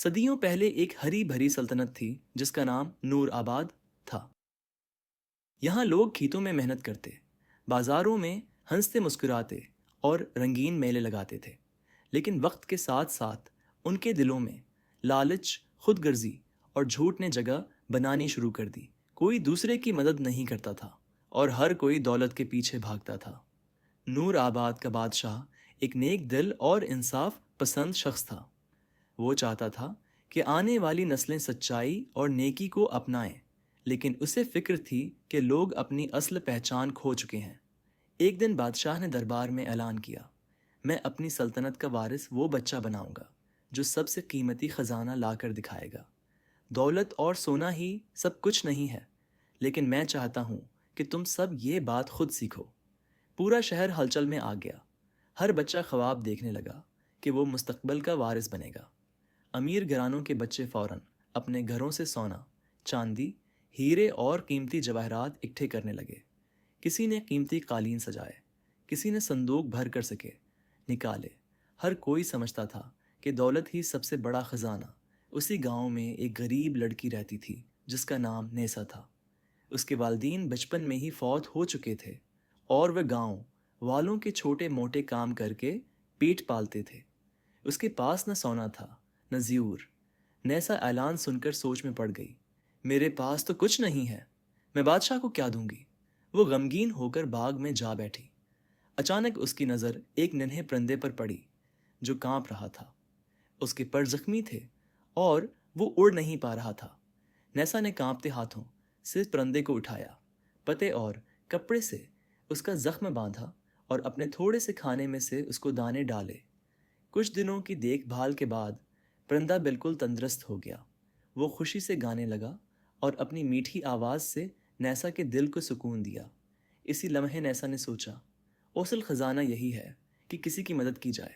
صدیوں پہلے ایک ہری بھری سلطنت تھی جس کا نام نور آباد تھا۔ یہاں لوگ کھیتوں میں محنت کرتے، بازاروں میں ہنستے مسکراتے اور رنگین میلے لگاتے تھے، لیکن وقت کے ساتھ ساتھ ان کے دلوں میں لالچ، خود غرضی اور جھوٹ نے جگہ بنانی شروع کر دی۔ کوئی دوسرے کی مدد نہیں کرتا تھا اور ہر کوئی دولت کے پیچھے بھاگتا تھا۔ نور آباد کا بادشاہ ایک نیک دل اور انصاف پسند شخص تھا۔ وہ چاہتا تھا کہ آنے والی نسلیں سچائی اور نیکی کو اپنائیں، لیکن اسے فکر تھی کہ لوگ اپنی اصل پہچان کھو چکے ہیں۔ ایک دن بادشاہ نے دربار میں اعلان کیا، میں اپنی سلطنت کا وارث وہ بچہ بناؤں گا جو سب سے قیمتی خزانہ لا کر دکھائے گا۔ دولت اور سونا ہی سب کچھ نہیں ہے، لیکن میں چاہتا ہوں کہ تم سب یہ بات خود سیکھو۔ پورا شہر ہلچل میں آ گیا۔ ہر بچہ خواب دیکھنے لگا کہ وہ مستقبل کا وارث بنے گا۔ امیر گھرانوں کے بچے فوراً اپنے گھروں سے سونا، چاندی، ہیرے اور قیمتی جواہرات اکٹھے کرنے لگے۔ کسی نے قیمتی قالین سجائے، کسی نے صندوق بھر کر سکے نکالے۔ ہر کوئی سمجھتا تھا کہ دولت ہی سب سے بڑا خزانہ۔ اسی گاؤں میں ایک غریب لڑکی رہتی تھی جس کا نام نیسا تھا۔ اس کے والدین بچپن میں ہی فوت ہو چکے تھے اور وہ گاؤں والوں کے چھوٹے موٹے کام کر کے پیٹ پالتے تھے۔ اس کے پاس نہ سونا تھا نہ زیور۔ نیسا اعلان سن کر سوچ میں پڑ گئی، میرے پاس تو کچھ نہیں ہے، میں بادشاہ کو کیا دوں گی؟ وہ غمگین ہو کر باغ میں جا بیٹھی۔ اچانک اس کی نظر ایک ننھے پرندے پر پڑی جو کانپ رہا تھا۔ اس کے پر زخمی تھے اور وہ اڑ نہیں پا رہا تھا۔ نیسا نے کانپتے ہاتھوں سے پرندے کو اٹھایا، پتے اور کپڑے سے اس کا زخم باندھا اور اپنے تھوڑے سے کھانے میں سے اس کو دانے ڈالے۔ کچھ دنوں کی دیکھ بھال کے بعد پرندہ بالکل تندرست ہو گیا۔ وہ خوشی سے گانے لگا اور اپنی میٹھی آواز سے نیسا کے دل کو سکون دیا۔ اسی لمحے نیسا نے سوچا، اصل خزانہ یہی ہے کہ کسی کی مدد کی جائے۔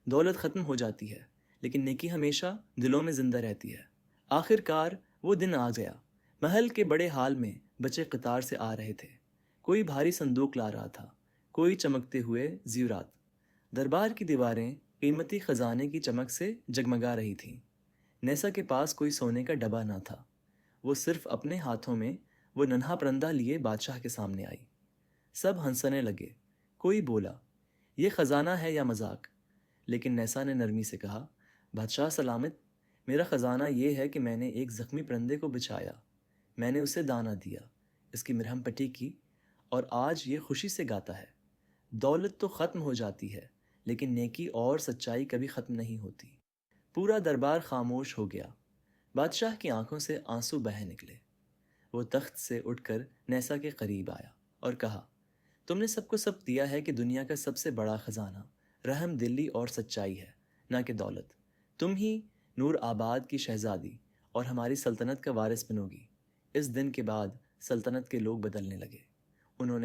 دولت ختم ہو جاتی ہے، لیکن نیکی ہمیشہ دلوں میں زندہ رہتی ہے۔ آخر کار وہ دن آ گیا۔ محل کے بڑے ہال میں بچے قطار سے آ رہے تھے۔ کوئی بھاری صندوق لا رہا تھا، کوئی چمکتے ہوئے زیورات۔ دربار کی دیواریں قیمتی خزانے کی چمک سے جگمگا رہی تھیں۔ نیسا کے پاس کوئی سونے کا ڈبہ نہ تھا۔ وہ صرف اپنے ہاتھوں میں وہ ننھا پرندہ لیے بادشاہ کے سامنے آئی۔ سب ہنسنے لگے۔ کوئی بولا، یہ خزانہ ہے یا مذاق؟ لیکن نیسا نے نرمی سے کہا، بادشاہ سلامت، میرا خزانہ یہ ہے کہ میں نے ایک زخمی پرندے کو بچایا، میں نے اسے دانہ دیا، اس کی مرہم پٹی کی اور آج یہ خوشی سے گاتا ہے۔ دولت تو ختم ہو جاتی ہے، لیکن نیکی اور سچائی کبھی ختم نہیں ہوتی۔ پورا دربار خاموش ہو گیا۔ بادشاہ کی آنکھوں سے آنسو بہہ نکلے۔ وہ تخت سے اٹھ کر نیسا کے قریب آیا اور کہا، تم نے سب کو سب دیا ہے کہ دنیا کا سب سے بڑا خزانہ رحم دلی اور سچائی ہے، نہ کہ دولت۔ تم ہی نور آباد کی شہزادی اور ہماری سلطنت کا وارث بنو گی۔ اس دن کے بعد سلطنت کے لوگ بدلنے لگے۔ انہوں نے